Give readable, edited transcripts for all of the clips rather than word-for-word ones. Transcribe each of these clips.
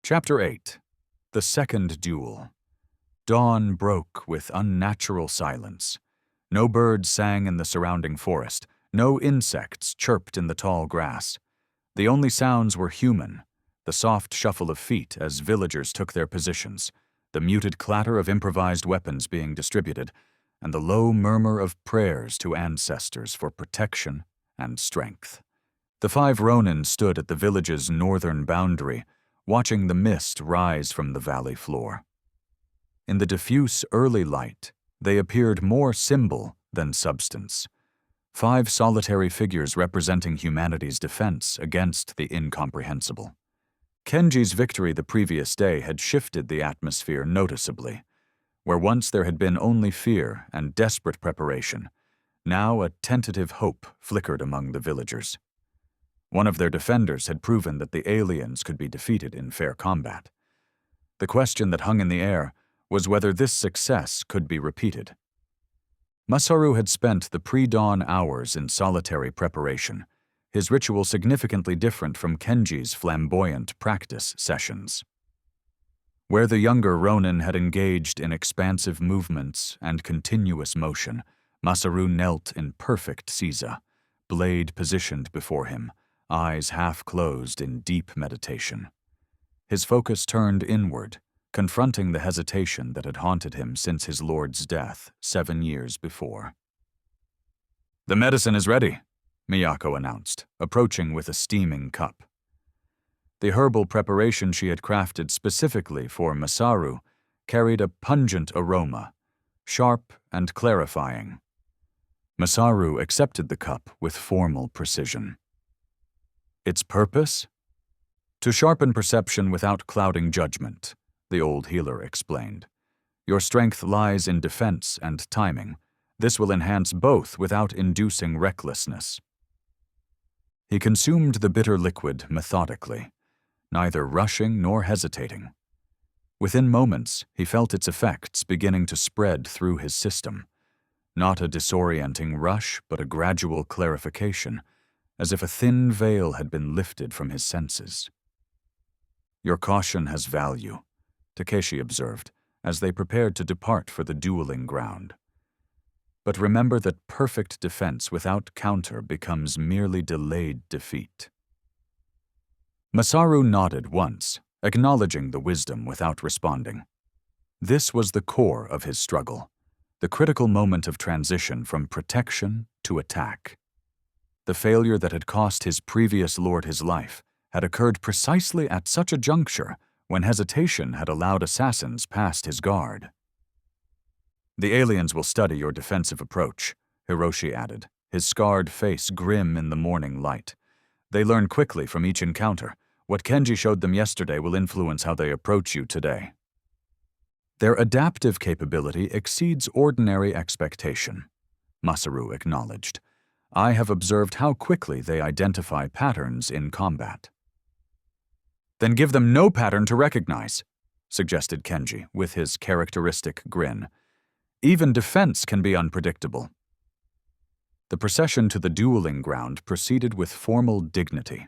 Chapter 8. The Second Duel. Dawn broke with unnatural silence. No birds sang in the surrounding forest. No insects chirped in the tall grass. The only sounds were human, the soft shuffle of feet as villagers took their positions, the muted clatter of improvised weapons being distributed, and the low murmur of prayers to ancestors for protection and strength. The 5 ronin stood at the village's northern boundary, watching the mist rise from the valley floor. In the diffuse early light, they appeared more symbol than substance. 5 solitary figures representing humanity's defense against the incomprehensible. Kenji's victory the previous day had shifted the atmosphere noticeably. Where once there had been only fear and desperate preparation, now a tentative hope flickered among the villagers. One of their defenders had proven that the aliens could be defeated in fair combat. The question that hung in the air was whether this success could be repeated. Masaru had spent the pre-dawn hours in solitary preparation, his ritual significantly different from Kenji's flamboyant practice sessions. Where the younger ronin had engaged in expansive movements and continuous motion, Masaru knelt in perfect seiza, blade positioned before him, eyes half closed in deep meditation. His focus turned inward, confronting the hesitation that had haunted him since his lord's death 7 years before. "The medicine is ready," Miyako announced, approaching with a steaming cup. The herbal preparation she had crafted specifically for Masaru carried a pungent aroma, sharp and clarifying. Masaru accepted the cup with formal precision. Its purpose? To sharpen perception without clouding judgment, the old healer explained. Your strength lies in defense and timing. This will enhance both without inducing recklessness. He consumed the bitter liquid methodically, neither rushing nor hesitating. Within moments, he felt its effects beginning to spread through his system. Not a disorienting rush, but a gradual clarification, as if a thin veil had been lifted from his senses. "Your caution has value," Takeshi observed, as they prepared to depart for the dueling ground. "But remember that perfect defense without counter becomes merely delayed defeat." Masaru nodded once, acknowledging the wisdom without responding. This was the core of his struggle, the critical moment of transition from protection to attack. The failure that had cost his previous lord his life had occurred precisely at such a juncture when hesitation had allowed assassins past his guard. "The aliens will study your defensive approach," Hiroshi added, his scarred face grim in the morning light. "They learn quickly from each encounter. What Kenji showed them yesterday will influence how they approach you today." "Their adaptive capability exceeds ordinary expectation," Masaru acknowledged. "I have observed how quickly they identify patterns in combat." "Then give them no pattern to recognize," suggested Kenji with his characteristic grin. "Even defense can be unpredictable." The procession to the dueling ground proceeded with formal dignity.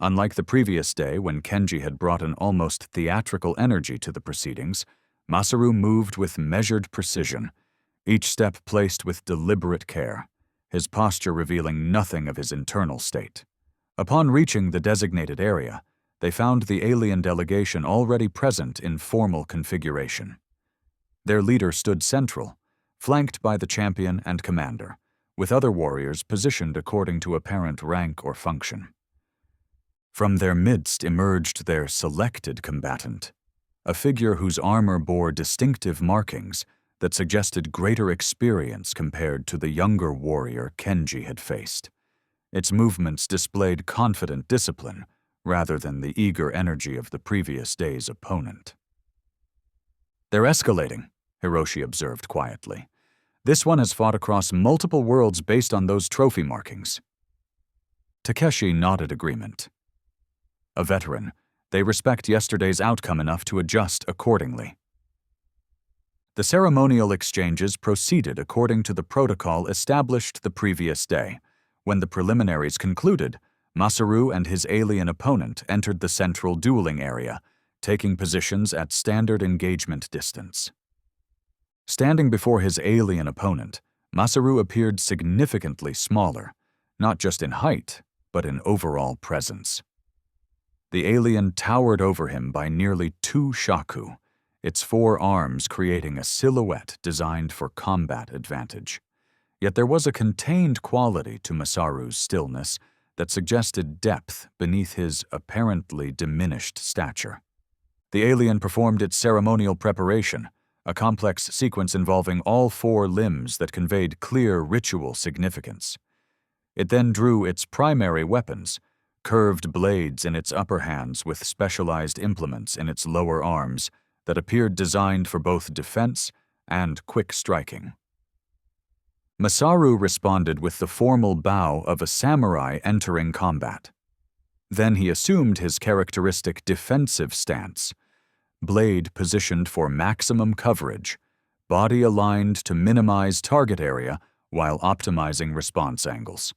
Unlike the previous day when Kenji had brought an almost theatrical energy to the proceedings, Masaru moved with measured precision, each step placed with deliberate care, his posture revealing nothing of his internal state. Upon reaching the designated area, they found the alien delegation already present in formal configuration. Their leader stood central, flanked by the champion and commander, with other warriors positioned according to apparent rank or function. From their midst emerged their selected combatant, a figure whose armor bore distinctive markings that suggested greater experience compared to the younger warrior Kenji had faced. Its movements displayed confident discipline rather than the eager energy of the previous day's opponent. "They're escalating," Hiroshi observed quietly. "This one has fought across multiple worlds based on those trophy markings." Takeshi nodded agreement. A veteran, they respect yesterday's outcome enough to adjust accordingly. The ceremonial exchanges proceeded according to the protocol established the previous day. When the preliminaries concluded, Masaru and his alien opponent entered the central dueling area, taking positions at standard engagement distance. Standing before his alien opponent, Masaru appeared significantly smaller, not just in height, but in overall presence. The alien towered over him by nearly 2 shaku, its 4 arms creating a silhouette designed for combat advantage. Yet there was a contained quality to Masaru's stillness that suggested depth beneath his apparently diminished stature. The alien performed its ceremonial preparation, a complex sequence involving all 4 limbs that conveyed clear ritual significance. It then drew its primary weapons, curved blades in its upper hands with specialized implements in its lower arms that appeared designed for both defense and quick striking. Masaru responded with the formal bow of a samurai entering combat. Then he assumed his characteristic defensive stance, blade positioned for maximum coverage, body aligned to minimize target area while optimizing response angles.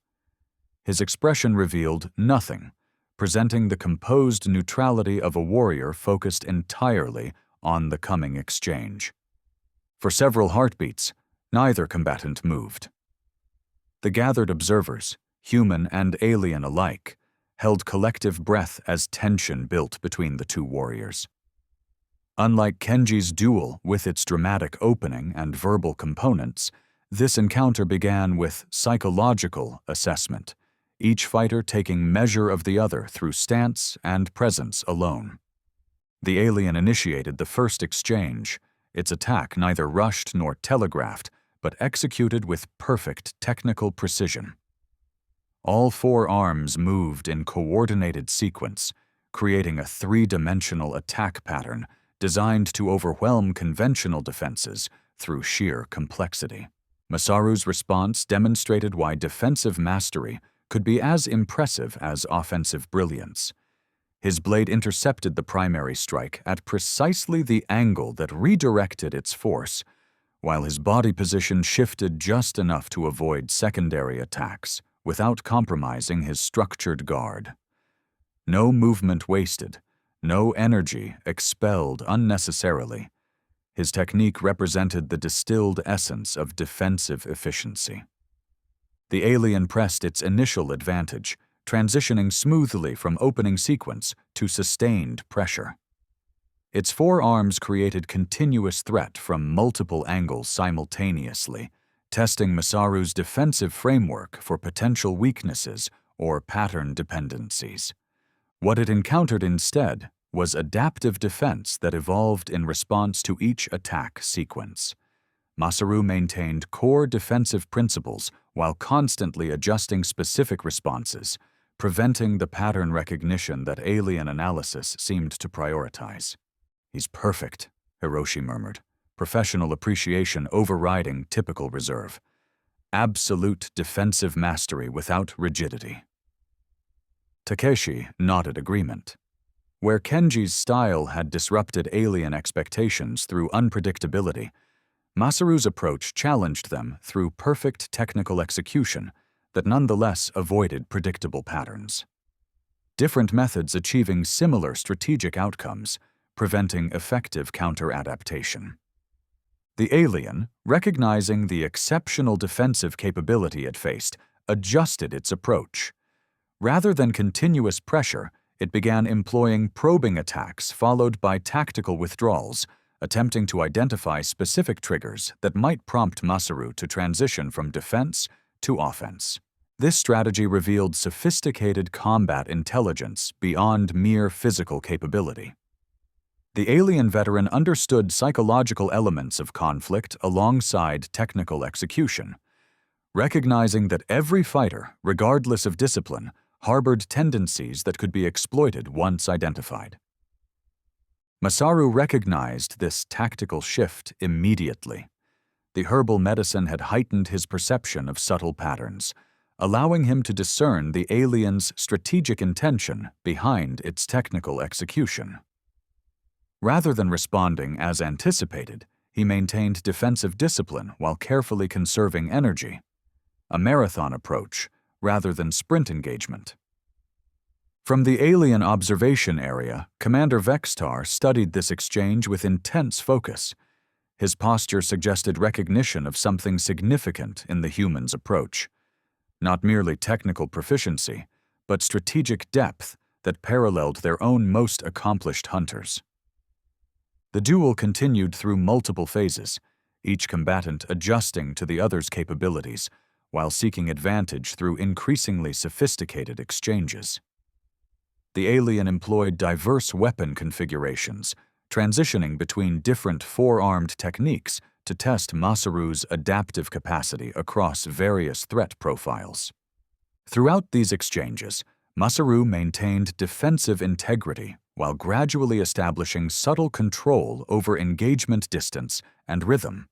His expression revealed nothing, presenting the composed neutrality of a warrior focused entirely on the coming exchange. For several heartbeats, neither combatant moved. The gathered observers, human and alien alike, held collective breath as tension built between the 2 warriors. Unlike Kenji's duel with its dramatic opening and verbal components, this encounter began with psychological assessment, each fighter taking measure of the other through stance and presence alone. The alien initiated the first exchange, its attack neither rushed nor telegraphed, but executed with perfect technical precision. All 4 arms moved in coordinated sequence, creating a 3-dimensional attack pattern designed to overwhelm conventional defenses through sheer complexity. Masaru's response demonstrated why defensive mastery could be as impressive as offensive brilliance. His blade intercepted the primary strike at precisely the angle that redirected its force, while his body position shifted just enough to avoid secondary attacks without compromising his structured guard. No movement wasted, no energy expelled unnecessarily. His technique represented the distilled essence of defensive efficiency. The alien pressed its initial advantage, transitioning smoothly from opening sequence to sustained pressure. Its 4 arms created continuous threat from multiple angles simultaneously, testing Masaru's defensive framework for potential weaknesses or pattern dependencies. What it encountered instead was adaptive defense that evolved in response to each attack sequence. Masaru maintained core defensive principles while constantly adjusting specific responses, preventing the pattern recognition that alien analysis seemed to prioritize. "He's perfect," Hiroshi murmured, professional appreciation overriding typical reserve. Absolute defensive mastery without rigidity. Takeshi nodded agreement. Where Kenji's style had disrupted alien expectations through unpredictability, Masaru's approach challenged them through perfect technical execution that nonetheless avoided predictable patterns. Different methods achieving similar strategic outcomes, preventing effective counter-adaptation. The alien, recognizing the exceptional defensive capability it faced, adjusted its approach. Rather than continuous pressure, it began employing probing attacks followed by tactical withdrawals, attempting to identify specific triggers that might prompt Masaru to transition from defense to offense. This strategy revealed sophisticated combat intelligence beyond mere physical capability. The alien veteran understood psychological elements of conflict alongside technical execution, recognizing that every fighter, regardless of discipline, harbored tendencies that could be exploited once identified. Masaru recognized this tactical shift immediately. The herbal medicine had heightened his perception of subtle patterns, allowing him to discern the alien's strategic intention behind its technical execution. Rather than responding as anticipated, he maintained defensive discipline while carefully conserving energy, a marathon approach rather than sprint engagement. From the alien observation area, Commander Vex'tar studied this exchange with intense focus. His posture suggested recognition of something significant in the human's approach. Not merely technical proficiency, but strategic depth that paralleled their own most accomplished hunters. The duel continued through multiple phases, each combatant adjusting to the other's capabilities, while seeking advantage through increasingly sophisticated exchanges. The alien employed diverse weapon configurations, transitioning between different four-armed techniques to test Masaru's adaptive capacity across various threat profiles. Throughout these exchanges, Masaru maintained defensive integrity while gradually establishing subtle control over engagement distance and rhythm.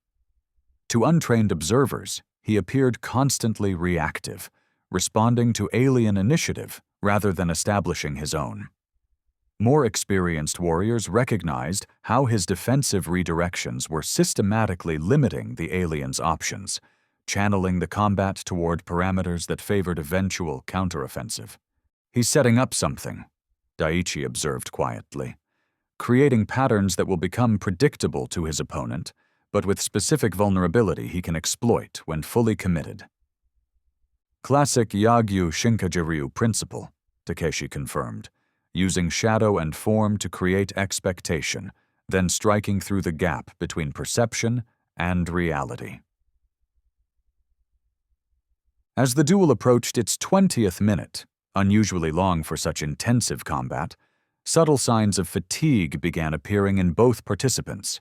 To untrained observers, he appeared constantly reactive, responding to alien initiative rather than establishing his own. More experienced warriors recognized how his defensive redirections were systematically limiting the alien's options, channeling the combat toward parameters that favored eventual counteroffensive. "He's setting up something," Daiichi observed quietly, "creating patterns that will become predictable to his opponent, but with specific vulnerability he can exploit when fully committed." Classic Yagyu Shinkajiryu principle, Takeshi confirmed, using shadow and form to create expectation, then striking through the gap between perception and reality. As the duel approached its 20th minute, unusually long for such intensive combat, subtle signs of fatigue began appearing in both participants.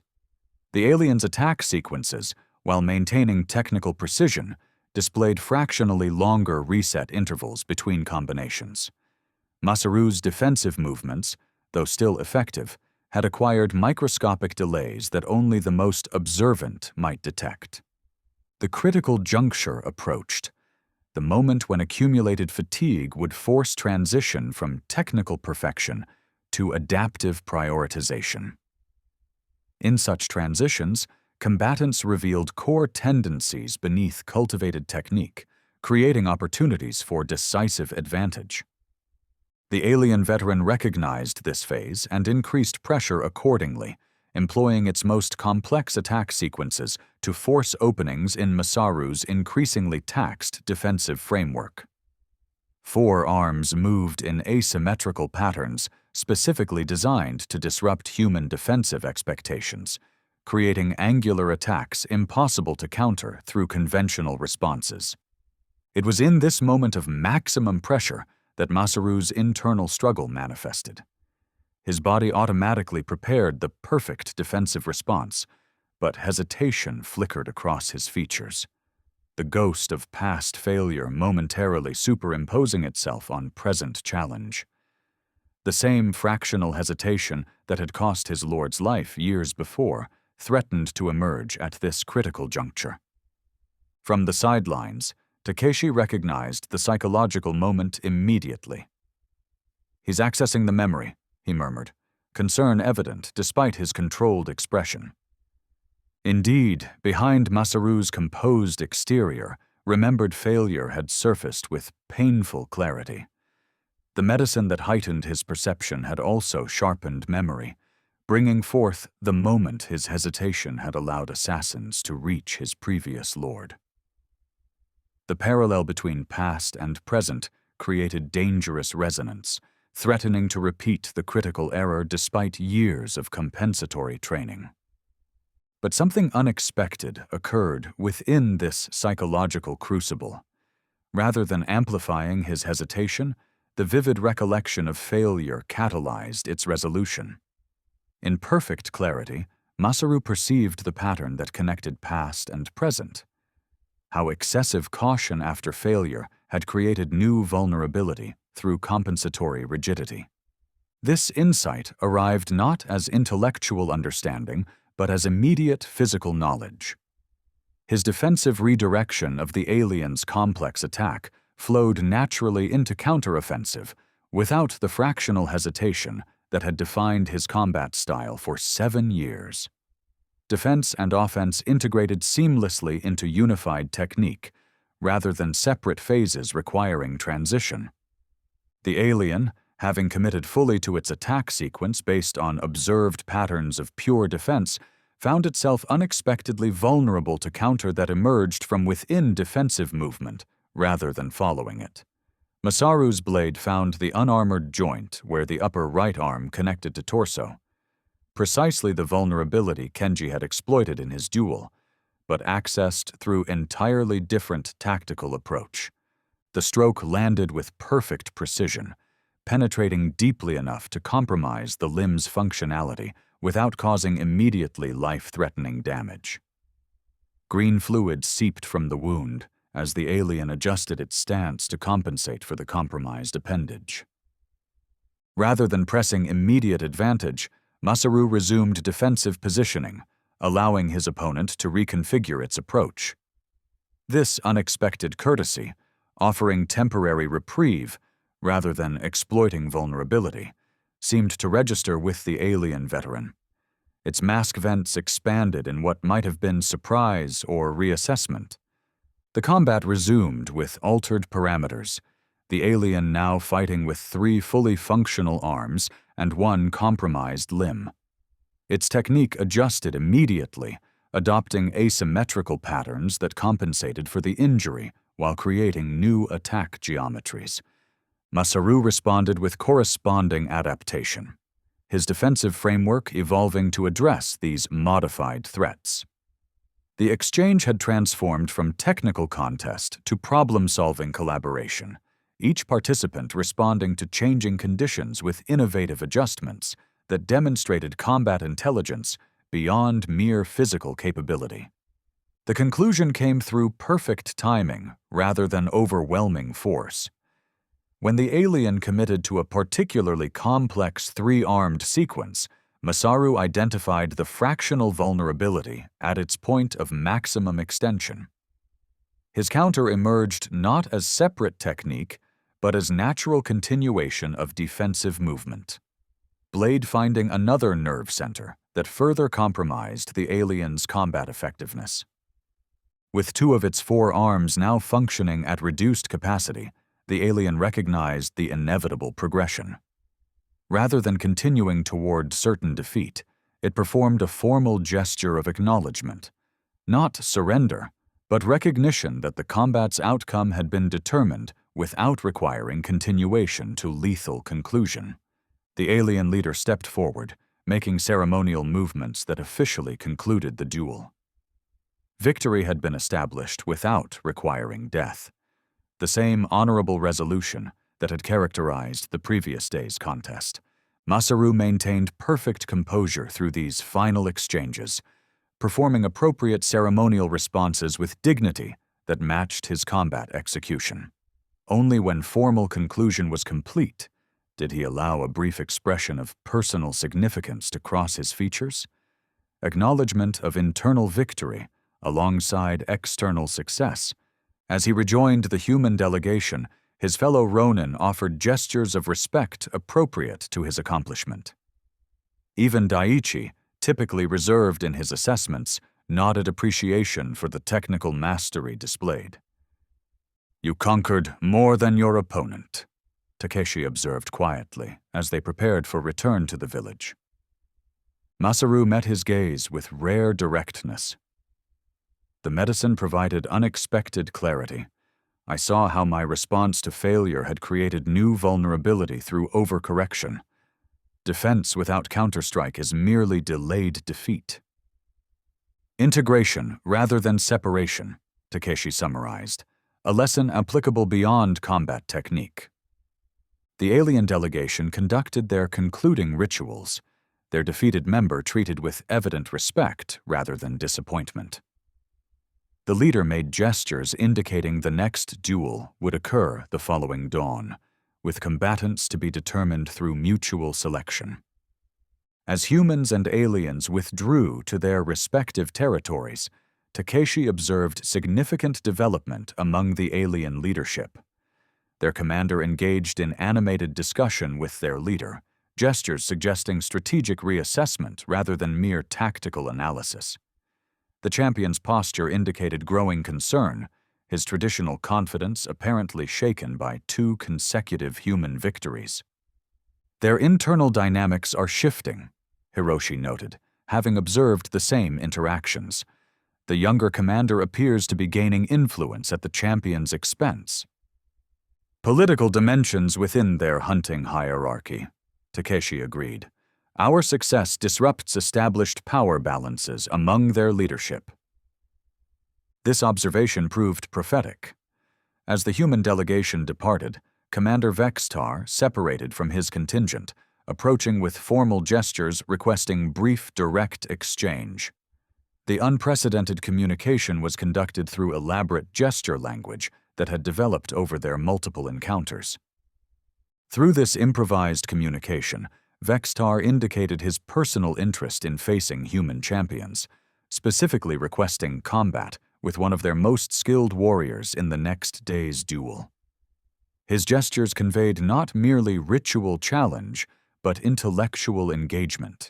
The aliens' attack sequences, while maintaining technical precision, displayed fractionally longer reset intervals between combinations. Masaru's defensive movements, though still effective, had acquired microscopic delays that only the most observant might detect. The critical juncture approached, the moment when accumulated fatigue would force transition from technical perfection to adaptive prioritization. In such transitions, combatants revealed core tendencies beneath cultivated technique, creating opportunities for decisive advantage. The alien veteran recognized this phase and increased pressure accordingly, employing its most complex attack sequences to force openings in Masaru's increasingly taxed defensive framework. Four arms moved in asymmetrical patterns specifically designed to disrupt human defensive expectations, creating angular attacks impossible to counter through conventional responses. It was in this moment of maximum pressure that Masaru's internal struggle manifested. His body automatically prepared the perfect defensive response, but hesitation flickered across his features, the ghost of past failure momentarily superimposing itself on present challenge. The same fractional hesitation that had cost his lord's life years before threatened to emerge at this critical juncture. From the sidelines, Takeshi recognized the psychological moment immediately. "He's accessing the memory," he murmured, concern evident despite his controlled expression. Indeed, behind Masaru's composed exterior, remembered failure had surfaced with painful clarity. The medicine that heightened his perception had also sharpened memory, bringing forth the moment his hesitation had allowed assassins to reach his previous lord. The parallel between past and present created dangerous resonance, threatening to repeat the critical error despite years of compensatory training. But something unexpected occurred within this psychological crucible. Rather than amplifying his hesitation, the vivid recollection of failure catalyzed its resolution. In perfect clarity, Masaru perceived the pattern that connected past and present. How excessive caution after failure had created new vulnerability through compensatory rigidity. This insight arrived not as intellectual understanding, but as immediate physical knowledge. His defensive redirection of the alien's complex attack flowed naturally into counteroffensive without the fractional hesitation that had defined his combat style for 7 years. Defense and offense integrated seamlessly into unified technique, rather than separate phases requiring transition. The alien, having committed fully to its attack sequence based on observed patterns of pure defense, found itself unexpectedly vulnerable to counter that emerged from within defensive movement rather than following it. Masaru's blade found the unarmored joint where the upper right arm connected to torso. Precisely the vulnerability Kenji had exploited in his duel, but accessed through entirely different tactical approach. The stroke landed with perfect precision, penetrating deeply enough to compromise the limb's functionality without causing immediately life-threatening damage. Green fluid seeped from the wound as the alien adjusted its stance to compensate for the compromised appendage. Rather than pressing immediate advantage, Masaru resumed defensive positioning, allowing his opponent to reconfigure its approach. This unexpected courtesy, offering temporary reprieve rather than exploiting vulnerability, seemed to register with the alien veteran. Its mask vents expanded in what might have been surprise or reassessment. The combat resumed with altered parameters, the alien now fighting with 3 fully functional arms and 1 compromised limb. Its technique adjusted immediately, adopting asymmetrical patterns that compensated for the injury while creating new attack geometries. Masaru responded with corresponding adaptation, his defensive framework evolving to address these modified threats. The exchange had transformed from technical contest to problem-solving collaboration, each participant responding to changing conditions with innovative adjustments that demonstrated combat intelligence beyond mere physical capability. The conclusion came through perfect timing rather than overwhelming force. When the alien committed to a particularly complex 3-armed sequence, Masaru identified the fractional vulnerability at its point of maximum extension. His counter emerged not as separate technique, but as natural continuation of defensive movement. Blade finding another nerve center that further compromised the alien's combat effectiveness. With 2 of its 4 arms now functioning at reduced capacity, the alien recognized the inevitable progression. Rather than continuing toward certain defeat, it performed a formal gesture of acknowledgement. Not surrender, but recognition that the combat's outcome had been determined without requiring continuation to lethal conclusion. The alien leader stepped forward, making ceremonial movements that officially concluded the duel. Victory had been established without requiring death. The same honorable resolution that had characterized the previous day's contest. Masaru maintained perfect composure through these final exchanges, performing appropriate ceremonial responses with dignity that matched his combat execution. Only when formal conclusion was complete did he allow a brief expression of personal significance to cross his features. Acknowledgement of internal victory alongside external success. As he rejoined the human delegation, his fellow ronin offered gestures of respect appropriate to his accomplishment. Even Daiichi, typically reserved in his assessments, nodded appreciation for the technical mastery displayed. "You conquered more than your opponent," Takeshi observed quietly as they prepared for return to the village. Masaru met his gaze with rare directness. The medicine provided unexpected clarity. I saw how my response to failure had created new vulnerability through overcorrection. Defense without counterstrike is merely delayed defeat. Integration rather than separation, Takeshi summarized, a lesson applicable beyond combat technique. The alien delegation conducted their concluding rituals, their defeated member treated with evident respect rather than disappointment. The leader made gestures indicating the next duel would occur the following dawn, with combatants to be determined through mutual selection. As humans and aliens withdrew to their respective territories, Takeshi observed significant development among the alien leadership. Their commander engaged in animated discussion with their leader, gestures suggesting strategic reassessment rather than mere tactical analysis. The champion's posture indicated growing concern, his traditional confidence apparently shaken by 2 consecutive human victories. Their internal dynamics are shifting, Hiroshi noted, having observed the same interactions. The younger commander appears to be gaining influence at the champion's expense. Political dimensions within their hunting hierarchy, Takeshi agreed. Our success disrupts established power balances among their leadership. This observation proved prophetic. As the human delegation departed, Commander Vex'tar separated from his contingent, approaching with formal gestures requesting brief, direct exchange. The unprecedented communication was conducted through elaborate gesture language that had developed over their multiple encounters. Through this improvised communication, Vex'tar indicated his personal interest in facing human champions, specifically requesting combat with one of their most skilled warriors in the next day's duel. His gestures conveyed not merely ritual challenge, but intellectual engagement.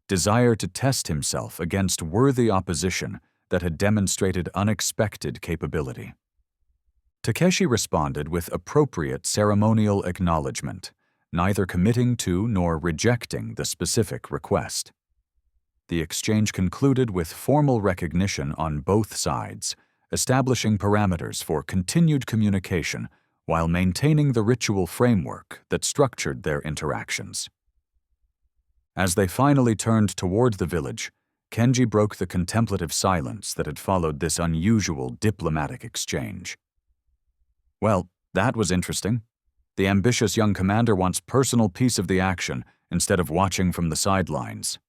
Desire to test himself against worthy opposition that had demonstrated unexpected capability. Takeshi responded with appropriate ceremonial acknowledgement, neither committing to nor rejecting the specific request. The exchange concluded with formal recognition on both sides, establishing parameters for continued communication while maintaining the ritual framework that structured their interactions. As they finally turned toward the village, Kenji broke the contemplative silence that had followed this unusual diplomatic exchange. Well, that was interesting. The ambitious young commander wants personal piece of the action instead of watching from the sidelines.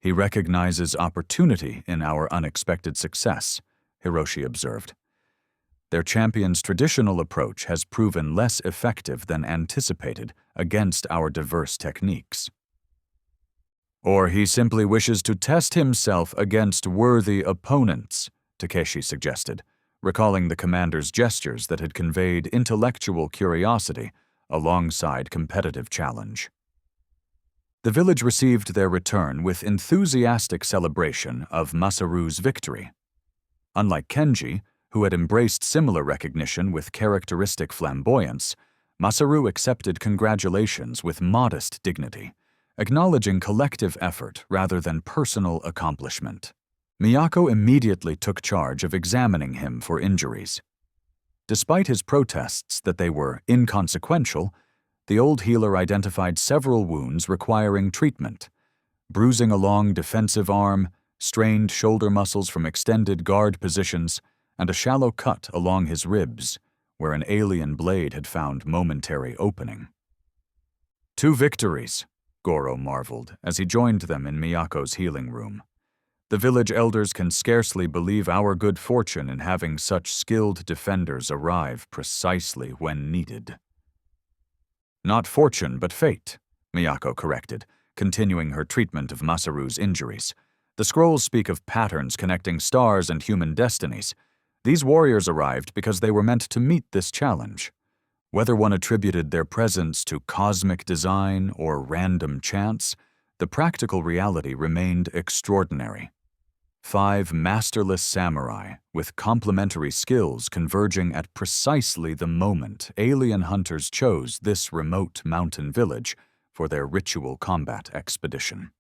He recognizes opportunity in our unexpected success, Hiroshi observed. Their champion's traditional approach has proven less effective than anticipated against our diverse techniques. Or he simply wishes to test himself against worthy opponents, Takeshi suggested, recalling the commander's gestures that had conveyed intellectual curiosity alongside competitive challenge. The village received their return with enthusiastic celebration of Masaru's victory. Unlike Kenji, who had embraced similar recognition with characteristic flamboyance, Masaru accepted congratulations with modest dignity, acknowledging collective effort rather than personal accomplishment. Miyako immediately took charge of examining him for injuries. Despite his protests that they were inconsequential, the old healer identified several wounds requiring treatment: bruising a long defensive arm, strained shoulder muscles from extended guard positions, and a shallow cut along his ribs, where an alien blade had found momentary opening. 2 victories, Goro marveled as he joined them in Miyako's healing room. The village elders can scarcely believe our good fortune in having such skilled defenders arrive precisely when needed. Not fortune, but fate, Miyako corrected, continuing her treatment of Masaru's injuries. The scrolls speak of patterns connecting stars and human destinies. These warriors arrived because they were meant to meet this challenge. Whether one attributed their presence to cosmic design or random chance, the practical reality remained extraordinary. 5 masterless samurai with complementary skills converging at precisely the moment alien hunters chose this remote mountain village for their ritual combat expedition.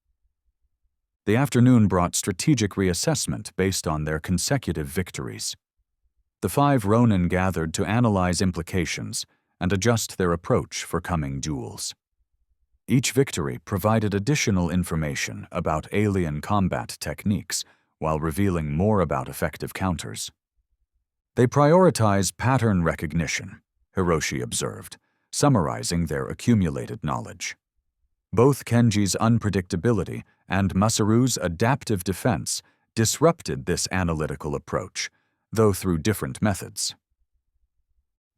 The afternoon brought strategic reassessment based on their consecutive victories. The 5 ronin gathered to analyze implications and adjust their approach for coming duels. Each victory provided additional information about alien combat techniques while revealing more about effective counters. They prioritize pattern recognition, Hiroshi observed, summarizing their accumulated knowledge. Both Kenji's unpredictability and Masaru's adaptive defense disrupted this analytical approach, though through different methods.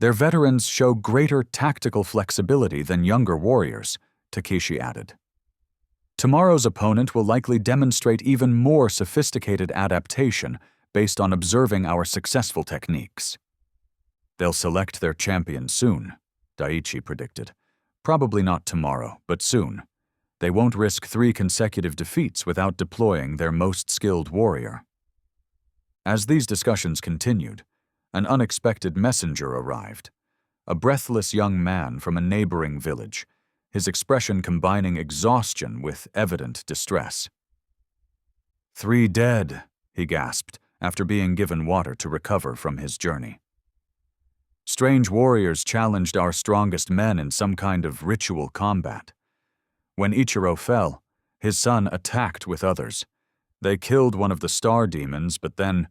Their veterans show greater tactical flexibility than younger warriors, Takeshi added. Tomorrow's opponent will likely demonstrate even more sophisticated adaptation based on observing our successful techniques. They'll select their champion soon, Daiichi predicted. Probably not tomorrow, but soon. They won't risk 3 consecutive defeats without deploying their most skilled warrior. As these discussions continued, an unexpected messenger arrived. A breathless young man from a neighboring village, his expression combining exhaustion with evident distress. 3 dead, he gasped, after being given water to recover from his journey. Strange warriors challenged our strongest men in some kind of ritual combat. When Ichiro fell, his son attacked with others. They killed one of the star demons, but then...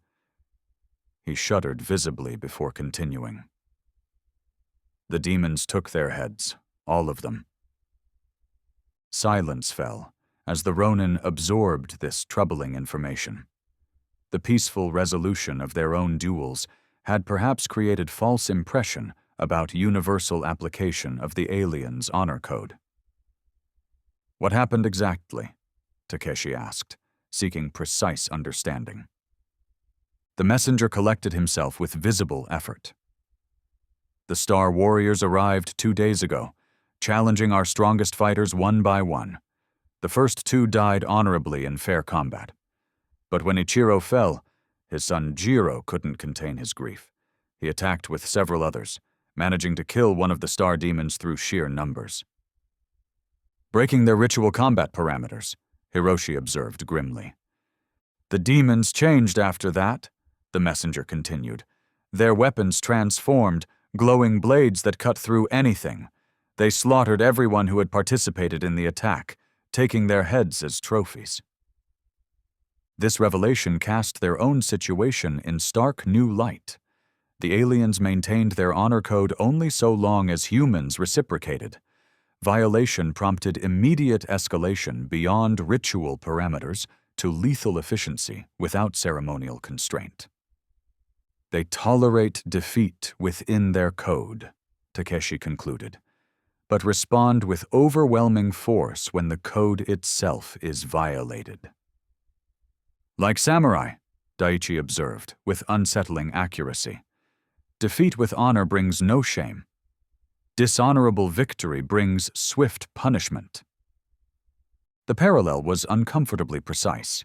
He shuddered visibly before continuing. The demons took their heads, all of them. Silence fell as the ronin absorbed this troubling information. The peaceful resolution of their own duels had perhaps created false impression about universal application of the aliens' honor code. What happened exactly? Takeshi asked, seeking precise understanding. The messenger collected himself with visible effort. The Star Warriors arrived 2 days ago, challenging our strongest fighters one by one. The first 2 died honorably in fair combat. But when Ichiro fell, his son Jiro couldn't contain his grief. He attacked with several others, managing to kill one of the star demons through sheer numbers. Breaking their ritual combat parameters, Hiroshi observed grimly. The demons changed after that, the messenger continued. Their weapons transformed, glowing blades that cut through anything. They slaughtered everyone who had participated in the attack, taking their heads as trophies. This revelation cast their own situation in stark new light. The aliens maintained their honor code only so long as humans reciprocated. Violation prompted immediate escalation beyond ritual parameters to lethal efficiency without ceremonial constraint. They tolerate defeat within their code, Takeshi concluded, but respond with overwhelming force when the code itself is violated. Like samurai, Daichi observed with unsettling accuracy. Defeat with honor brings no shame. Dishonorable victory brings swift punishment. The parallel was uncomfortably precise.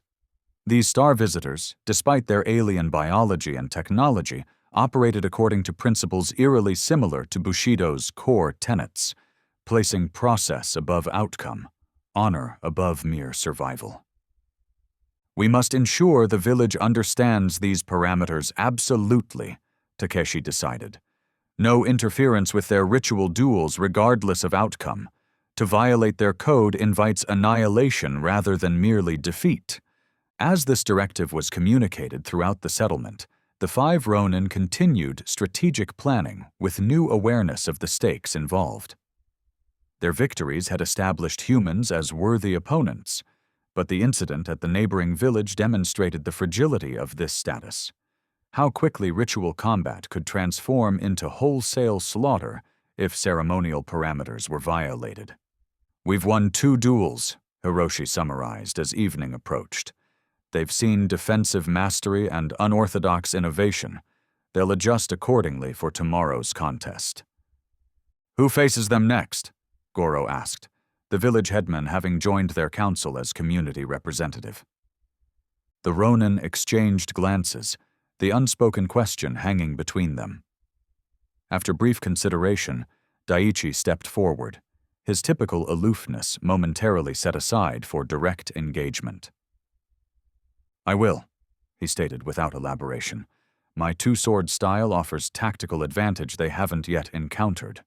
These star visitors, despite their alien biology and technology, operated according to principles eerily similar to Bushido's core tenets, placing process above outcome, honor above mere survival. We must ensure the village understands these parameters absolutely, Takeshi decided. No interference with their ritual duels regardless of outcome. To violate their code invites annihilation rather than merely defeat. As this directive was communicated throughout the settlement, the 5 ronin continued strategic planning with new awareness of the stakes involved. Their victories had established humans as worthy opponents, but the incident at the neighboring village demonstrated the fragility of this status. How quickly ritual combat could transform into wholesale slaughter if ceremonial parameters were violated. We've won 2 duels, Hiroshi summarized as evening approached. They've seen defensive mastery and unorthodox innovation. They'll adjust accordingly for tomorrow's contest. Who faces them next? Goro asked, the village headman having joined their council as community representative. The ronin exchanged glances, the unspoken question hanging between them. After brief consideration, Daichi stepped forward, his typical aloofness momentarily set aside for direct engagement. I will, he stated without elaboration. My 2-sword style offers tactical advantage they haven't yet encountered.